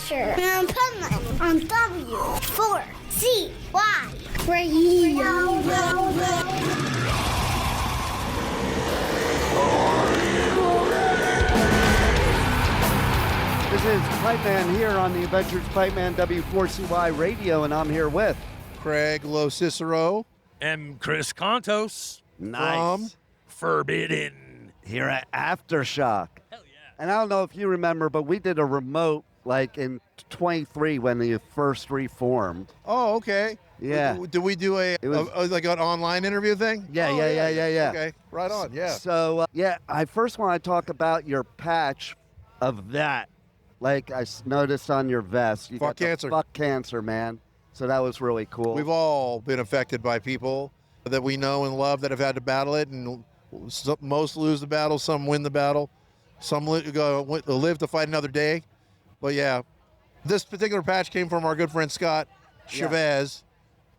Asher and Pipeman on W4CY Radio. This is Pipeman here on the Adventures Pipeman W4CY Radio, and I'm here with Craig Lo Cicero and Chris Contos Nice. from Forbidden here at Aftershock. Hell yeah. And I don't know if you remember, but we did a remote like in 23 when they first reformed. Oh, okay. Yeah. Did we do a like an online interview thing? Yeah, Oh, yeah. Okay, right on. Yeah. So I first want to talk about your patch of that. Like I noticed on your vest, you Fuck got the cancer. Fuck cancer, man. So that was really cool. We've all been affected by people that we know and love that have had to battle it, and most lose the battle, some win the battle, some live to fight another day. But yeah, this particular patch came from our good friend Scott Chavez,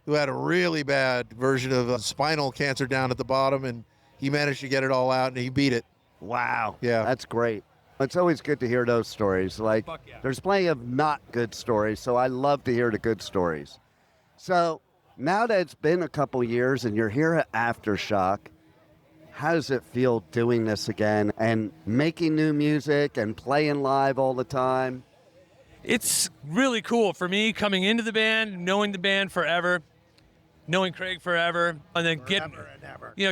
who had a really bad version of spinal cancer down at the bottom, and he managed to get it all out, and he beat it. Wow. Yeah. That's great. It's always good to hear those stories. Like, yeah. There's plenty of not good stories, so I love to hear the good stories. So now that it's been a couple years and you're here at Aftershock, how does it feel doing this again and making new music and playing live all the time? It's really cool for me coming into the band, knowing the band forever, knowing Craig forever, and then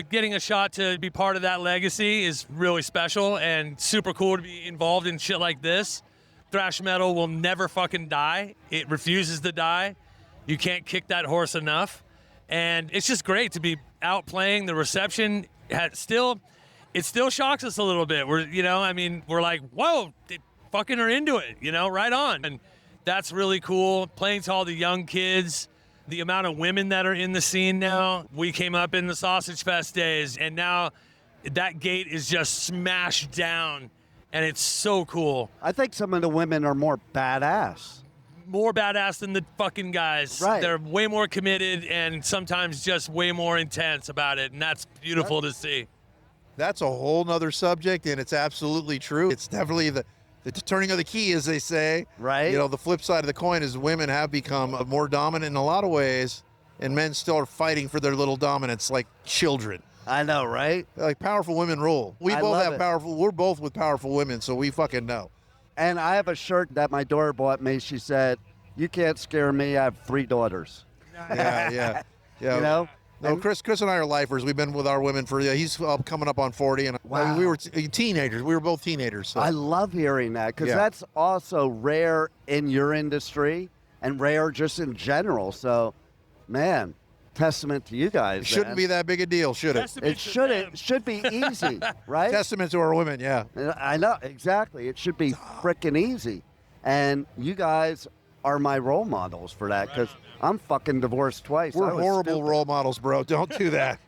getting a shot to be part of that legacy is really special and super cool to be involved in shit like this. Thrash metal will never fucking die. It refuses to die. You can't kick that horse enough. And it's just great to be out playing. The reception it still shocks us a little bit. We're like, whoa, they fucking are into it, right on. And that's really cool. Playing to all the young kids. The amount of women that are in the scene now. We came up in the Sausage Fest days, and now that gate is just smashed down, and it's so cool. I think some of the women are more badass. More badass than the fucking guys. Right. They're way more committed and sometimes just way more intense about it, and that's beautiful to see. That's a whole nother subject, and it's absolutely true. It's definitely the turning of the key, as they say. Right. The flip side of the coin is women have become more dominant in a lot of ways, and men still are fighting for their little dominance like children. I know, right? Like powerful women rule. I love it. We're both with powerful women, so we fucking know. And I have a shirt that my daughter bought me. She said, "You can't scare me. I have 3 daughters." Yeah. No, Chris and I are lifers. We've been with our women for, he's coming up on 40, and Wow. we were teenagers. We were both teenagers. So. I love hearing that because that's also rare in your industry and rare just in general. So, man, testament to you guys. It shouldn't be that big a deal, should it? It shouldn't. It should be easy, right? Testament to our women, yeah. I know, exactly. It should be freaking easy. And you guys are my role models for that because I'm fucking divorced twice. We're I was horrible stupid. role models, bro. Don't do that.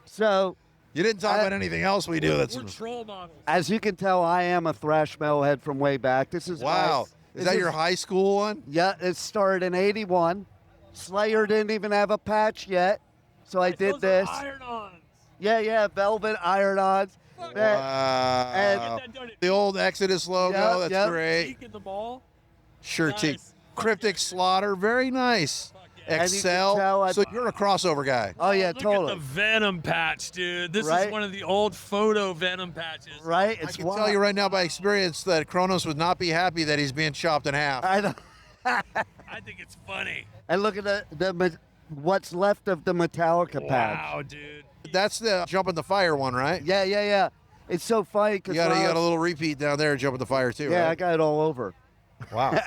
So, You didn't talk about anything else we do. That's We're troll models. as you can tell, I am a thrash metal head from way back. This is wow. Is that your high school one? Yeah, it started in 81. Slayer didn't even have a patch yet, so I did Those this. are iron-ons. Yeah, velvet iron-ons. Fuck. Wow. Get that done. The old Exodus logo. Yep, That's yep. great. Peek at the ball. Sure, Nice. Cryptic Slaughter. Very nice. yeah. And you can Excel. tell So you're a crossover guy. Oh, yeah, Look totally. at the Venom patch, dude. This Right? is one of the old photo Venom patches. Right? I It's can wild. tell you right now by experience that Kronos would not be happy that he's being chopped in half. I know. I think it's funny. And look at the what's left of the Metallica patch. Wow, dude. That's the jump in the fire one, right? Yeah. It's so funny because You got a little repeat down there, jump in the fire too. yeah, I right? got it all over. Wow.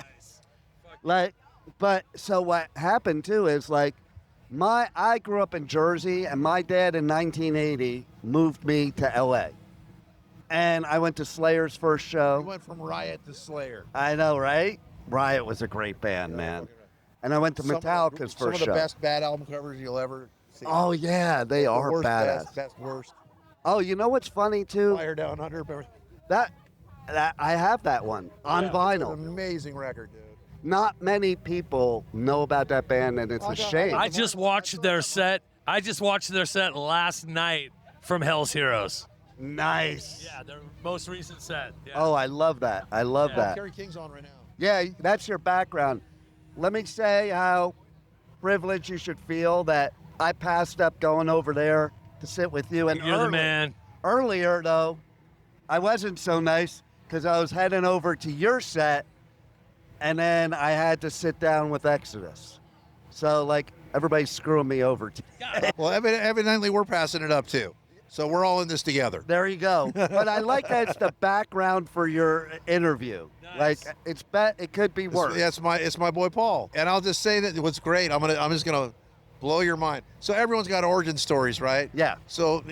Nice. But so what happened too is like I grew up in Jersey, and my dad in 1980 moved me to LA, and I went to Slayer's first show. You went from Riot to Slayer. I know, right? Riot was a great band, man. And I went to Metallica's some first of the show. best bad album covers you'll ever see. Oh yeah, they The are worst, badass. Best, worst. Oh, you know what's funny too? Fire Down Under. That I have that one on It's vinyl. an amazing record, dude. Not many people know about that band, and it's a shame. I just watched their set. last night from Hell's Heroes. Nice. Yeah, their most recent set. Yeah. Oh, I love that. I love Yeah. that. Kerry King's on right now. Yeah, that's your background. Let me say how privileged you should feel that I passed up going over there to sit with you. And You're the man. Earlier, though, I wasn't so nice because I was heading over to your set, and then I had to sit down with Exodus. So, like, everybody's screwing me over. Well, evidently we're passing it up too. So we're all in this together. There you go. But I like that it's the background for your interview. Nice. Like, it could be worse. It's my boy Paul. And I'll just say that what's great, I'm just gonna blow your mind. So everyone's got origin stories, right? Yeah. So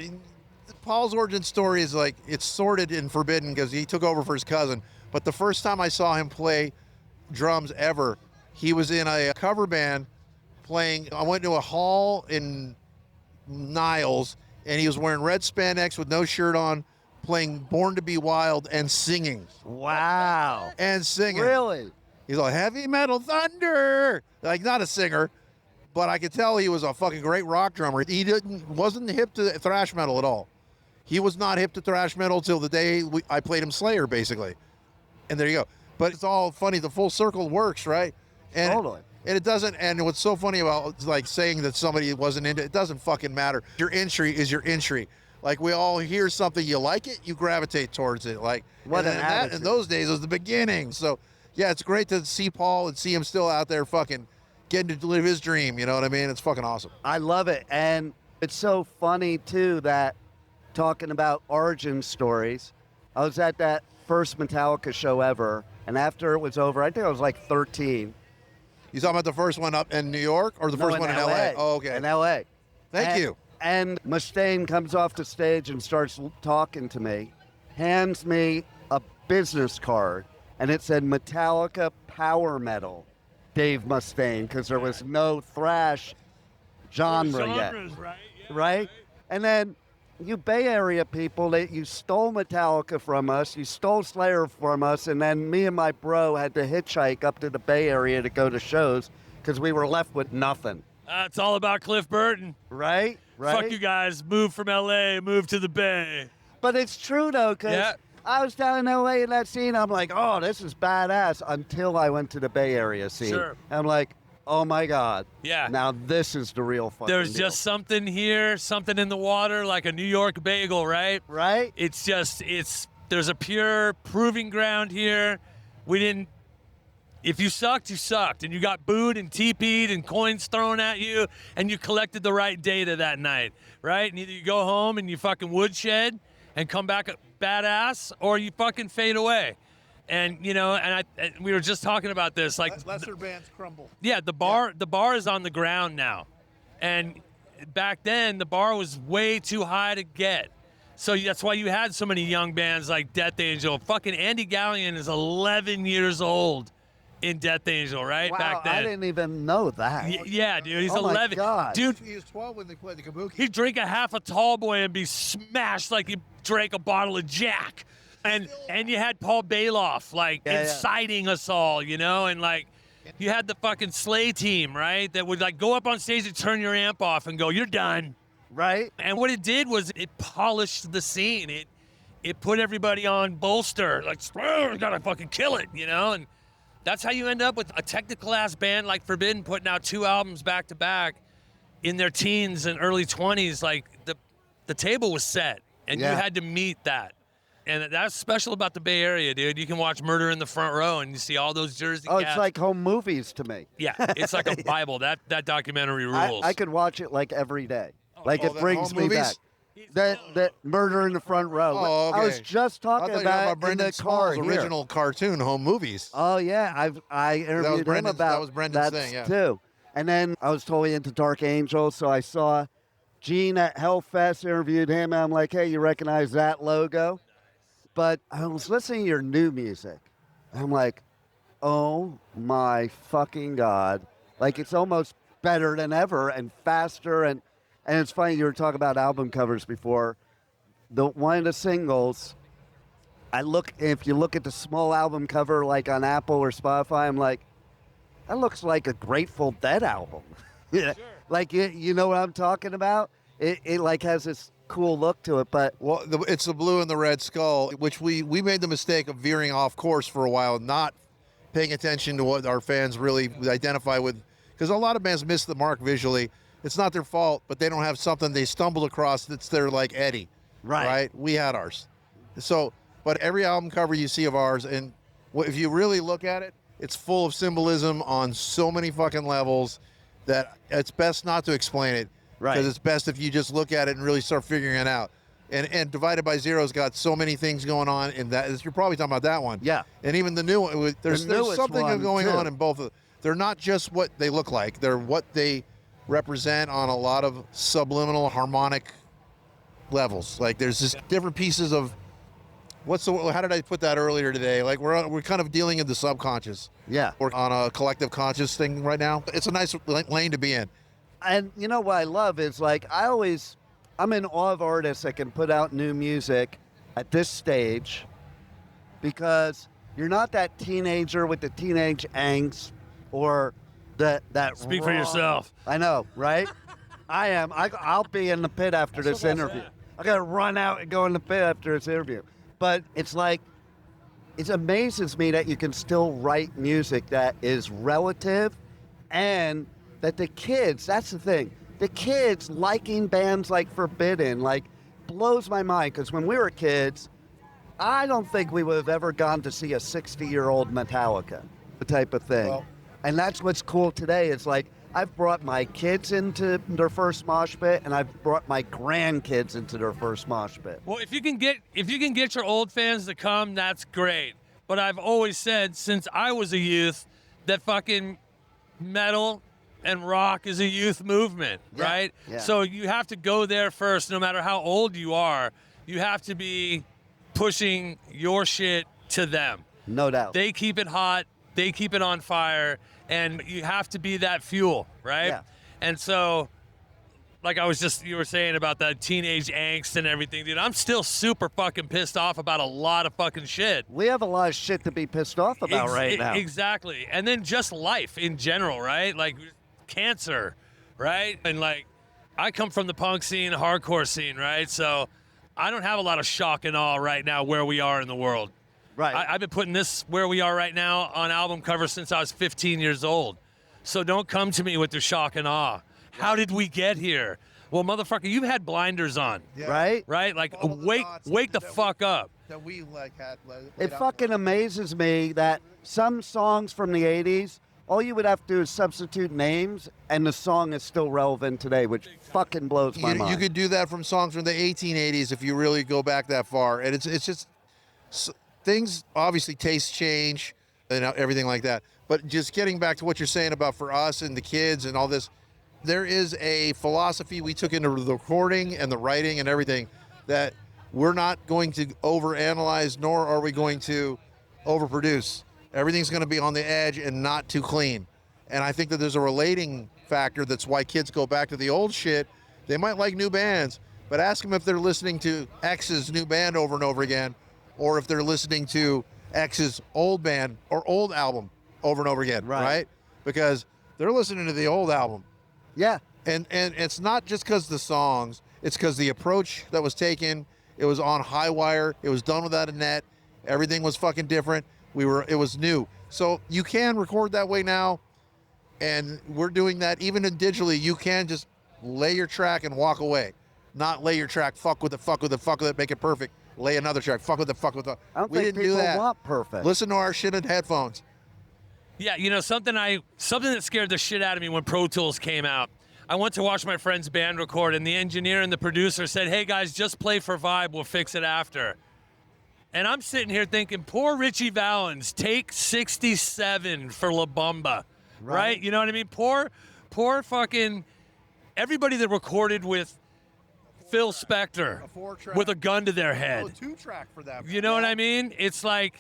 Paul's origin story is like, it's sordid and forbidden because he took over for his cousin. But the first time I saw him play drums ever, he was in a cover band playing. I went to a hall in Niles, and he was wearing red spandex with no shirt on, playing Born to Be Wild and singing. Wow. And singing. Really? He's like, heavy metal thunder. Like, not a singer, but I could tell he was a fucking great rock drummer. He wasn't hip to thrash metal at all. He was not hip to thrash metal till the day I played him Slayer, basically. And there you go. But it's all funny. The full circle works, right? And Totally. And it doesn't, and what's so funny about like saying that somebody wasn't into it doesn't fucking matter. Your entry is your entry. Like, we all hear something, you like it, you gravitate towards it. Like, What and an that attitude. in those days was the beginning. So yeah, it's great to see Paul and see him still out there fucking getting to live his dream. You know what I mean? It's fucking awesome. I love it. And it's so funny, too, that talking about origin stories, I was at that first Metallica show ever, and after it was over, I think I was like 13. You talking about the first one up in New York or the No, first one in LA? Oh, okay. In LA. Thank you. And Mustaine comes off the stage and starts talking to me, hands me a business card, and it said Metallica Power Metal, Dave Mustaine, because there was no thrash genre yet. Genres, right? Yeah, Right? And then you Bay Area people, you stole Metallica from us, you stole Slayer from us, and then me and my bro had to hitchhike up to the Bay Area to go to shows because we were left with nothing. It's all about Cliff Burton. Right? Right? Fuck you guys. Move from LA, move to the Bay. But it's true, though, because Yeah. I was down in LA in that scene. I'm like, oh, this is badass, until I went to the Bay Area scene. Sure. I'm like, oh, my God. Yeah. Now this is the real fucking There's deal. just something here, something in the water, like a New York bagel, right? Right? It's just, there's a pure proving ground here. If you sucked, you sucked. And you got booed and TP'd and coins thrown at you, and you collected the right data that night, right? And either you go home and you fucking woodshed and come back a badass, or you fucking fade away. And, you know, and we were just talking about this, like, Lesser bands crumble. yeah, the bar is on the ground now. And back then, the bar was way too high to get. So that's why you had so many young bands like Death Angel. Fucking Andy Gallion is 11 years old in Death Angel, right? Wow, back then. I didn't even know that. Yeah, dude, he's Oh my 11. God. Dude, He was 12 when they played the Kabuki. he'd drink a half a tall boy and be smashed like he drank a bottle of Jack. And you had Paul Bailoff, like, Yeah, yeah. inciting us all, you know? And, like, you had the fucking Slay team, right? That would, like, go up on stage and turn your amp off and go, you're done. Right? And what it did was it polished the scene. It put everybody on bolster. Like, we gotta fucking kill it, you know? And that's how you end up with a technical-ass band like Forbidden putting out 2 albums back-to-back in their teens and early 20s. Like, the table was set, and you Yeah. had to meet that. And that's special about the Bay Area, dude. You can watch Murder in the Front Row, and you see all those Jersey Oh, cats. it's like home movies to me. Yeah, it's like a Bible. That documentary rules. I could watch it like every day. Like, it the brings home me movies? back. That Murder in the Front Row. Oh, okay. I was just I talking thought you were talking about about in Brendan the car Small's here. original cartoon, Home Movies. Oh yeah, I interviewed him Brendan's- about that was Brendan's that thing, yeah. too. And then I was totally into Dark Angel, so I saw Gene at Hellfest, interviewed him, and I'm like, hey, you recognize that logo? But I was listening to your new music. I'm like, oh my fucking God. Like, it's almost better than ever and faster. And it's funny, you were talking about album covers before. One of the singles, if you look at the small album cover like on Apple or Spotify, I'm like, that looks like a Grateful Dead album. Yeah. Like, you know what I'm talking about? It like has this cool look to it, but Well, it's the blue and the red skull, which we made the mistake of veering off course for a while, not paying attention to what our fans really identify with, because a lot of bands miss the mark visually. It's not their fault, but they don't have something they stumbled across that's their like Eddie. Right? We had ours. So, but every album cover you see of ours, and if you really look at it, it's full of symbolism on so many fucking levels that it's best not to explain it. Right. Because it's best if you just look at it and really start figuring it out. And Divided by Zero's got so many things going on in that. You're probably talking about that one. Yeah. And even the new one, there's newest something one, going too. on in both of them. They're not just what they look like. They're what they represent on a lot of subliminal harmonic levels. Like there's just different pieces of how did I put that earlier today? Like we're kind of dealing in the subconscious. yeah. We're on a collective conscious thing right now. It's a nice lane to be in. And you know what I love is like I'm in awe of artists that can put out new music at this stage, because you're not that teenager with the teenage angst or that Speak for raw- yourself. I know, right? I am. I'll be in the pit after this interview. I gotta run out and go in the pit after this interview. But it's like, it amazes me that you can still write music that is relative, and that the kids, that's the thing, the kids liking bands like Forbidden, like, blows my mind, because when we were kids, I don't think we would have ever gone to see a 60-year-old Metallica, the type of thing. Well- And that's what's cool today. It's like, I've brought my kids into their first mosh pit, and I've brought my grandkids into their first mosh pit. Well, if you can get your old fans to come, that's great. But I've always said since I was a youth that fucking metal and rock is a youth movement, Yeah, right? yeah. So you have to go there first, no matter how old you are. You have to be pushing your shit to them. No doubt. They keep it hot, they keep it on fire, and you have to be that fuel, right? Yeah. And so, like you were saying about that teenage angst and everything, dude, I'm still super fucking pissed off about a lot of fucking shit. We have a lot of shit to be pissed off about right now. Exactly. And then just life in general, right? Like cancer, right? And like, I come from the punk scene, hardcore scene, right? So I don't have a lot of shock and awe right now where we are in the world. Right. I've been putting this where we are right now on album covers since I was 15 years old. So don't come to me with your shock and awe. How did we get here? Well, motherfucker, you've had blinders on, Yeah. Right? right? Like, All the wake dots the that fuck up. That we like had. It fucking amazes me that some songs from the 80s, all you would have to do is substitute names, and the song is still relevant today, which fucking blows my mind. You could do that from songs from the 1880s if you really go back that far, and it's just things. Obviously, tastes change and everything like that. But just getting back to what you're saying about for us and the kids and all this, there is a philosophy we took into the recording and the writing and everything that we're not going to overanalyze, nor are we going to overproduce. Everything's going to be on the edge and not too clean. And I think that there's a relating factor. That's why kids go back to the old shit. They might like new bands, but ask them if they're listening to X's new band over and over again, or if they're listening to X's old band or old album over and over again, right? Because they're listening to the old album. Yeah. And it's not just because the songs, it's because the approach that was taken, it was on high wire, it was done without a net, everything was fucking different. It was new. So you can record that way now, and we're doing that even digitally. You can just lay your track and walk away. Not lay your track, fuck with it, make it perfect. Lay another track, fuck with it. I don't We think didn't do people that. want perfect. Listen to our shit in headphones. Yeah, you know, something that scared the shit out of me when Pro Tools came out. I went to watch my friend's band record, and the engineer and the producer said, "Hey guys, just play for vibe, we'll fix it after." And I'm sitting here thinking, poor Richie Valens, take 67 for La Bamba, right? You know what I mean? Poor fucking everybody that recorded with Phil Spector with a gun to their head. 2-track for that. You know what I mean? It's like,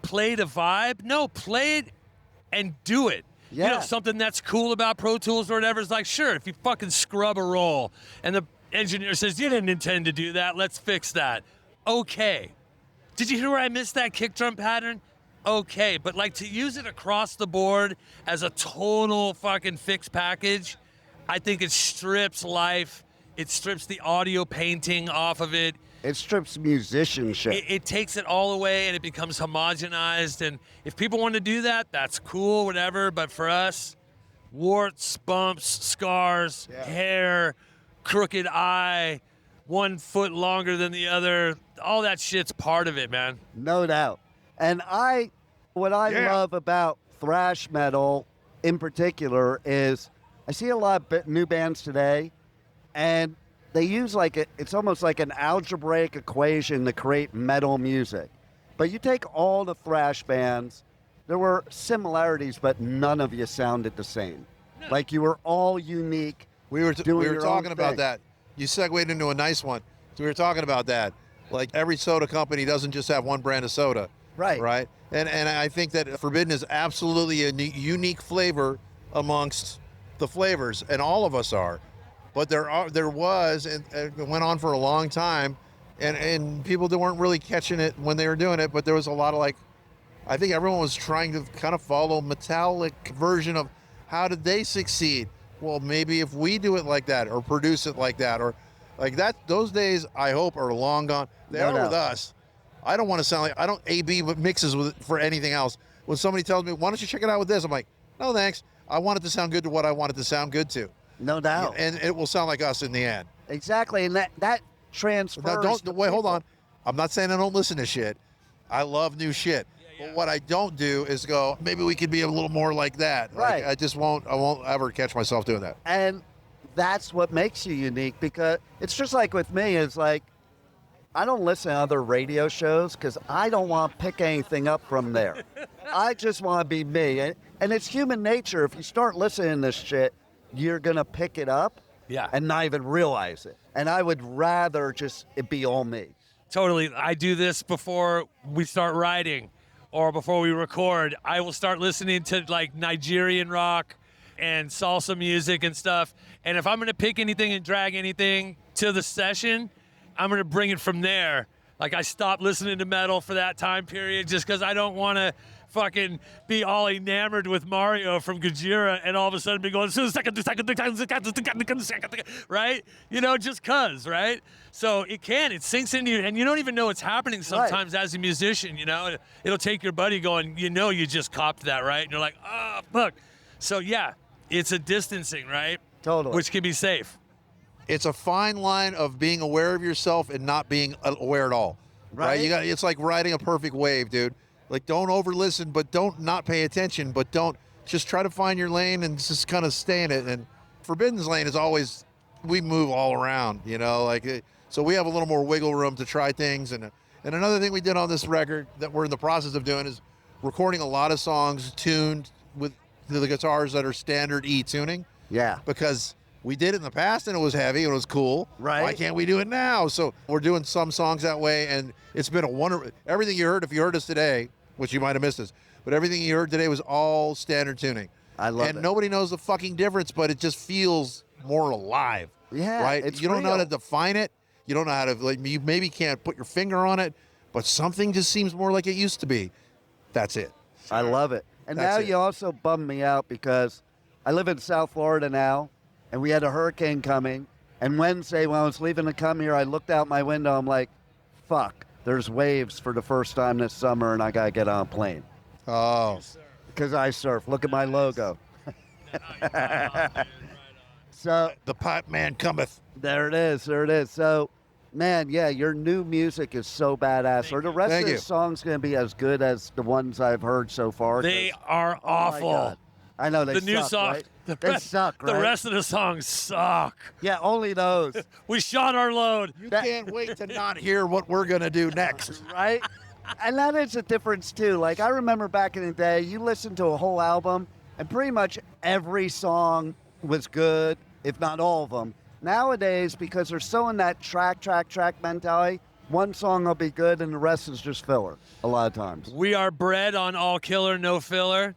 play the vibe. No, play it and do it. You know, Yeah. something that's cool about Pro Tools or whatever is like, sure, if you fucking scrub a roll and the engineer says, you didn't intend to do that, let's fix that. Okay. Did you hear where I missed that kick drum pattern? Okay. But like to use it across the board as a total fucking fixed package, I think it strips life. It strips the audio painting off of it. It strips musicianship. It takes it all away and it becomes homogenized. And if people want to do that, that's cool, whatever. But for us, warts, bumps, scars, hair, crooked eye, 1 foot longer than the other, all that shit's part of it, man. No doubt. And what I love about thrash metal in particular is I see a lot of new bands today, and they use it's almost like an algebraic equation to create metal music. But you take all the thrash bands, there were similarities, but none of you sounded the same. No. Like you were all unique. We were talking about that. You segued into a nice one. So we were talking about that. Like every soda company doesn't just have one brand of soda. Right. Right. And I think that Forbidden is absolutely a unique flavor amongst the flavors, and all of us are. But there was, and it went on for a long time, and people weren't really catching it when they were doing it, but there was a lot of I think everyone was trying to kind of follow metallic version of how did they succeed? Well, maybe if we do it like that or produce it like that or like that, those days I hope are long gone. They are with us. I don't want to sound like, I don't A-B mixes with it for anything else. When somebody tells me, why don't you check it out with this? I'm like, no, thanks. I want it to sound good to what I want it to sound good to. No doubt. And it will sound like us in the end. Exactly. And that transfers. Now, hold on. I'm not saying I don't listen to shit. I love new shit. But what I don't do is go, maybe we could be a little more like that. Right. I won't ever catch myself doing that. And that's what makes you unique, because it's just like with me, it's like, I don't listen to other radio shows because I don't want to pick anything up from there. I just want to be me. And it's human nature. If you start listening to this shit, you're going to pick it up and not even realize it. And I would rather just it be all me. Totally. I do this before we start writing or before we record. I will start listening to like Nigerian rock and salsa music and stuff. And if I'm going to pick anything and drag anything to the session, I'm going to bring it from there. Like I stopped listening to metal for that time period just because I don't want to fucking be all enamored with Mario from Gojira and all of a sudden be going, right? You know, just cuz, right? So it sinks into you and you don't even know what's happening sometimes as a musician, you know? It'll take your buddy going, you know, you just copped that, right? And you're like, oh, fuck. So yeah, it's a distancing, right? Totally. Which can be safe. It's a fine line of being aware of yourself and not being aware at all. Right? It's like riding a perfect wave, dude. Like, don't over-listen, but don't not pay attention, but don't just try to find your lane and just kind of stay in it. And Forbidden's lane is always, we move all around, you know, so we have a little more wiggle room to try things. And another thing we did on this record that we're in the process of doing is recording a lot of songs tuned with the guitars that are standard E tuning. Yeah. Because we did it in the past and it was heavy, it was cool. Right. Why can't we do it now? So we're doing some songs that way, and it's been a wonderful, everything you heard, if you heard us today, which you might have missed us, but everything you heard today was all standard tuning. I love it. And nobody knows the fucking difference, but it just feels more alive. Yeah, right? You don't know how to define it. You don't know how to, you maybe can't put your finger on it, but something just seems more like it used to be. That's it. I love it. And now you also bummed me out because I live in South Florida now, and we had a hurricane coming. And Wednesday, when I was leaving to come here, I looked out my window. I'm like, fuck, there's waves for the first time this summer, and I got to get on a plane. Oh. Because I surf. Look at my logo. So the pipe man cometh. There it is. There it is. So, man, yeah, your new music is so badass. Are the rest of the songs going to be as good as the ones I've heard so far? They are awful. I know they suck, new song, right? They suck, right? The rest of the songs suck. Yeah, only those. We shot our load. You can't wait to not hear what we're going to do next. Right? And that is a difference, too. Like, I remember back in the day, you listened to a whole album, and pretty much every song was good, if not all of them. Nowadays, because they're so in that track mentality, one song will be good and the rest is just filler a lot of times. We are bred on all killer, no filler.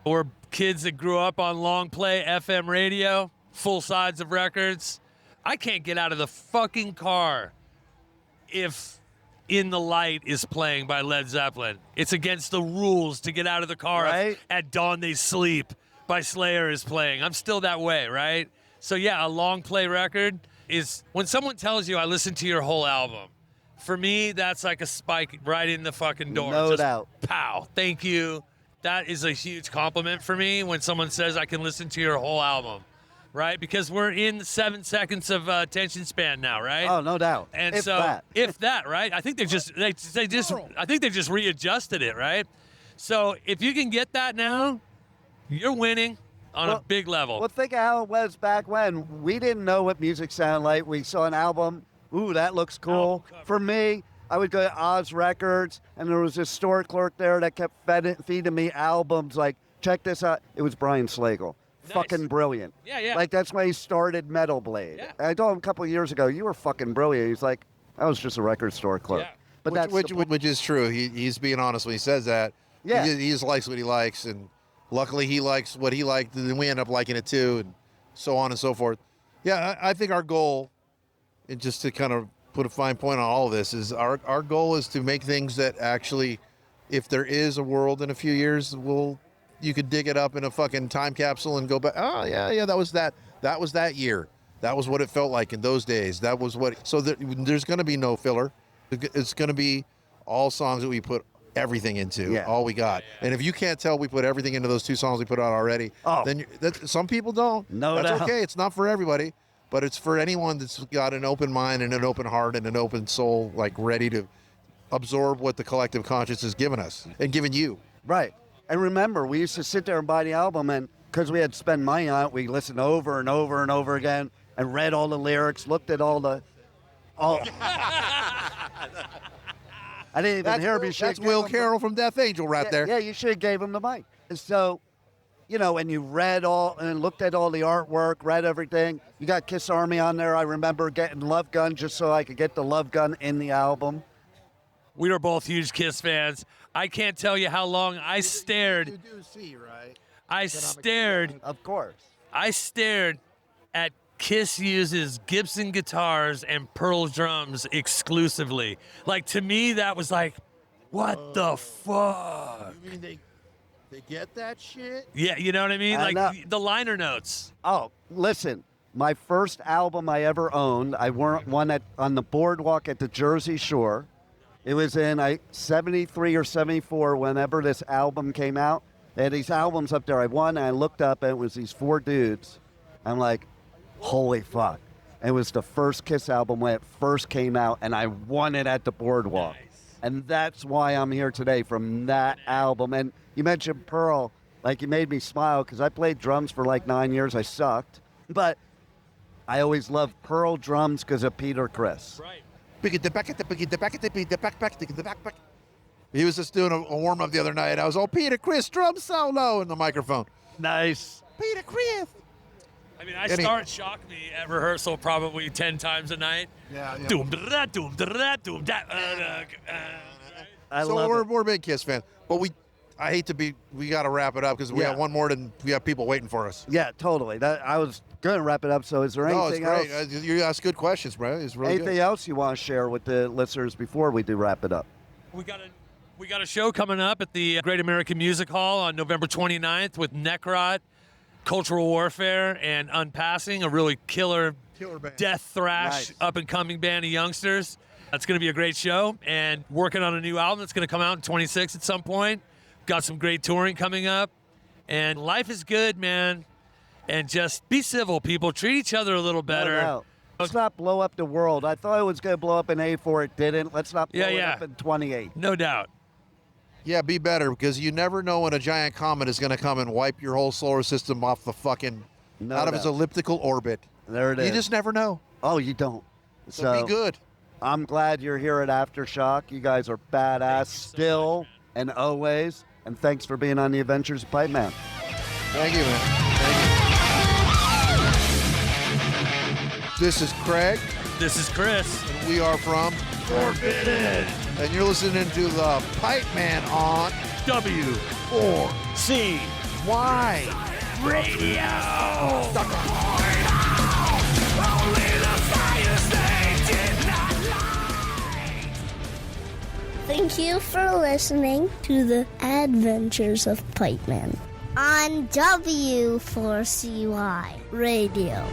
We're kids that grew up on long play FM radio, full sides of records. I can't get out of the fucking car if In the Light is playing by Led Zeppelin. It's against the rules to get out of the car if At Dawn They Sleep by Slayer is playing. I'm still that way, right? So yeah, a long play record, is when someone tells you I listened to your whole album. For me, that's like a spike right in the fucking door. No doubt. Pow. Thank you. That is a huge compliment for me when someone says I can listen to your whole album, right? Because we're in 7 seconds of attention span now, right? Oh, no doubt. And If so, that. if that, right? I think they just I think they just readjusted it, right? So if you can get that now, you're winning on a big level. Well, think of how it was back when. We didn't know what music sounded like. We saw an album. Ooh, that looks cool. For me, I would go to Oz Records, and there was this store clerk there that kept feeding me albums like, check this out. It was Brian Slagle. Nice. Fucking brilliant. Yeah, yeah. Like, that's why he started Metal Blade. Yeah. I told him a couple of years ago, you were fucking brilliant. He's like, I was just a record store clerk. Yeah. But that's which is true. He's being honest when he says that. Yeah. He just likes what he likes, and luckily he likes what he liked, and then we end up liking it too, and so on and so forth. Yeah, I think our goal, and just to kind of put a fine point on all of this, is our goal is to make things that actually, if there is a world in a few years, you could dig it up in a fucking time capsule and go back. Oh yeah, that was that year. That was what it felt like in those days. That was what. So there's going to be no filler. It's going to be all songs that we put everything into, all we got. And if you can't tell we put everything into those 2 songs we put out already, then some people don't. No That's doubt. okay. It's not for everybody, but it's for anyone that's got an open mind and an open heart and an open soul, like ready to absorb what the collective conscience has given us and given you. Right. And remember, we used to sit there and buy the album, and because we had to spend money on it, we listened over and over and over again and read all the lyrics, looked at all. I didn't even hear him. That's Will Carroll from Death Angel right there. Yeah, you should have gave him the mic. And so, and you read all and looked at all the artwork, read everything. You got Kiss Army on there. I remember getting Love Gun just so I could get the Love Gun in the album. We were both huge Kiss fans. I can't tell you how long I stared. You do see, right? Of course. I stared at Kiss uses Gibson guitars and Pearl drums exclusively. Like, to me, that was like, what the fuck? You mean they get that shit? Yeah, you know what I mean? Like the liner notes. Oh, listen. My first album I ever owned, I won on the boardwalk at the Jersey Shore. It was in 73 or 74 whenever this album came out. They had these albums up there. I won, and I looked up, and it was these 4 dudes. I'm like, holy fuck. And it was the first Kiss album when it first came out, and I won it at the boardwalk. Nice. And that's why I'm here today, from that album. And you mentioned Pearl. Like, you made me smile, because I played drums for like 9 years. I sucked. But I always loved Pearl drums because of Peter Criss. Right. He was just doing a warm-up the other night. I was all, Peter Criss, drum solo in the microphone. Nice. Peter Criss. I mean, I start Shock Me at rehearsal probably 10 times a night. Yeah. Doom, da, doom, da, doom, da, we're big Kiss fans. But we got to wrap it up because we got one more and we have people waiting for us. Yeah, totally. I was going to wrap it up. So is there anything else? No, it's great. You ask good questions, bro. It's really anything else you want to share with the listeners before we do wrap it up? We got a show coming up at the Great American Music Hall on November 29th with Necrot, Cultural Warfare, and Unpassing, a really killer band. Death thrash up-and-coming band of youngsters. That's going to be a great show, and working on a new album that's going to come out in 26 at some point. Got some great touring coming up, and life is good, man. And just be civil, people. Treat each other a little better. No. Let's not blow up the world. I thought it was going to blow up in A4. It didn't. Let's not blow it up in 28. No doubt. Yeah, be better, because you never know when a giant comet is going to come and wipe your whole solar system off the fucking out of its elliptical orbit. There it is. You just never know. Oh, you don't. So be good. I'm glad you're here at Aftershock. You guys are badass still and always. And thanks for being on the Adventures of Pipe Man. Thank you, man. Thank you. This is Craig. This is Chris. And we are from Forbidden. And you're listening to the Pipe Man on W4CY Radio. Thank you for listening to the Adventures of Pipe Man on W4CY Radio.